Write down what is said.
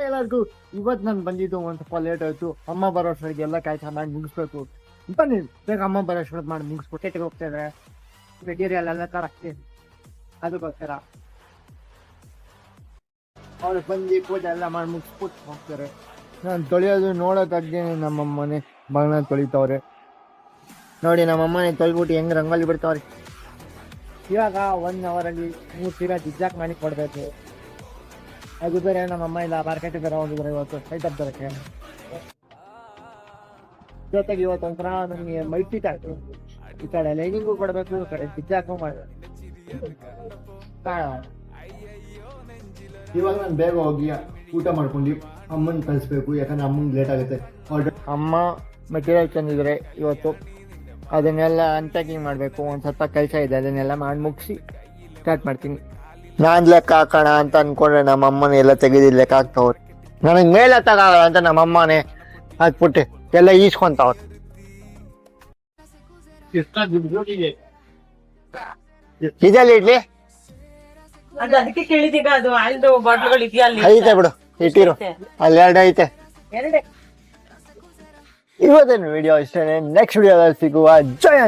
ಎಲ್ಲರಿಗೂ ಇವತ್ತು ನಾನು ಬಂದಿದ್ದು ಒಂದು ಸ್ವಲ್ಪ ಲೇಟ್ ಆಯ್ತು. ಅಮ್ಮ ಬರೋಷ್ಟಿಗೆ ಎಲ್ಲ ಕೆಲಸ ಮಾಡಿ ಮುಗಿಸ್ಬೇಕು. ಬನ್ನಿ ಬೇಗ ಅಮ್ಮ ಬರೋಷ್ಟಿಗೆ ಮಾಡಿ ಮುಗಿಸ್ಬಿಟ್ಟು ಥಿಯೇಟರ್ಗೆ ಹೋಗ್ತಾ ಇದ್ದಾರೆ. ಮೆಟೀರಿಯಲ್ ಎಲ್ಲ ತರಕ್ಕೆ ಅದಕ್ಕೋಸ್ಕರ ಅವ್ರು ಬಂದು ಪೂಜೆ ಎಲ್ಲ ಮಾಡಿ ಮುಗಿಸ್ಬಿಟ್ಟು ಹೋಗ್ತಾರೆ. ನಾನು ತೊಳೆಯೋದು ನೋಡೋಕ್ಕಾಗ್ದೇ ನಮ್ಮಮ್ಮನೇ ಬಾಗಿನ ತೊಳಿತವ್ರೆ. ನೋಡಿ ನಮ್ಮಮ್ಮನೇ ತೊಳ್ಬಿಟ್ಟು ಹೆಂಗೆ ರಂಗೋಲಿ ಬಿಡ್ತಾವ್ರೆ. ಇವಾಗ 1 ಅವರಲ್ಲಿ 3 ಸೀರೆ ಜಿಜ್ಜಾಕ್ ಮಾಡಿ ಕೊಡಬೇಕು. ಅದು ಬೇರೆ ನಮ್ಮಮ್ಮ ಇಲ್ಲ ಮಾರ್ಕೆಟಿಗೆ ಬೇರೆ ಹೋಗಿದ್ದಾರೆ ಇವತ್ತು ಐಟಮ್ ತರಕ್ಕೆ. ಜೊತೆಗೆ ಇವತ್ತು ಒಂಥರ ನನಗೆ ಮೈಟಿಟ್ ಆಯ್ತು. ಈ ಕಡೆ ಲೈನಿಂಗು ಕೊಡಬೇಕು, ಈ ಕಡೆ ಜಿಜ್ಜಾಕು ಮಾಡಬೇಕು. ಇವಾಗ ನಾನು ಬೇಗ ಹೋಗಿ ಊಟ ಮಾಡ್ಕೊಂಡು ಅಮ್ಮನ ಕಳಿಸ್ಬೇಕು, ಯಾಕಂದ್ರೆ ಅಮ್ಮಂಗೆ ಲೇಟ್ ಆಗುತ್ತೆ. ಅಮ್ಮ ಮೆಟೀರಿಯಲ್ ತಂದಿದ್ರೆ ಇವತ್ತು ಅದನ್ನೆಲ್ಲ ಅನ್ಪ್ಯಾಕಿಂಗ್ ಮಾಡಬೇಕು. ಒಂದು ಸ್ವಲ್ಪ ಕೆಲಸ ಇದೆ, ಅದನ್ನೆಲ್ಲ ಮಾಡಿ ಮುಗಿಸಿ ಸ್ಟಾರ್ಟ್ ಮಾಡ್ತೀನಿ. ನಾನು ಲೆಕ್ಕ ಹಾಕೋಣ ಅಂತ ಅನ್ಕೊಂಡ್ರೆ ನಮ್ಮಮ್ಮನ ಎಲ್ಲ ತೆಗೆದು ಲೆಕ್ಕ ಹಾಕ್ತಾವ್ರೆ. ನನಗೆ ಮೇಲೆ ಹತ್ತಾಗಲ್ಲ ಅಂತ ನಮ್ಮಮ್ಮನೇ ಹಾಕ್ಬಿಟ್ಟು ಎಲ್ಲ ಈಸ್ಕೊಂತಾವ್ರೆ. ಇದೆಲ್ಲ ಇಡ್ಲಿ ಅದಕ್ಕೆ ಕೇಳಿದೀಗ ಅದು ಆಯ್ದು ಬಾಟ್ಲುಗಳು ಇದೆಯಾ ಅಲ್ಲಿ ಐತೆ ಬಿಡು, ಇಟ್ಟಿರು ಅಲ್ಲಿ 2 ಐತೆ. ಇವತ್ತೇನು ವಿಡಿಯೋ ಇಷ್ಟೇ. ನೆಕ್ಸ್ಟ್ ವಿಡಿಯೋದಲ್ಲಿ ಸಿಗುವ. ಜಯ.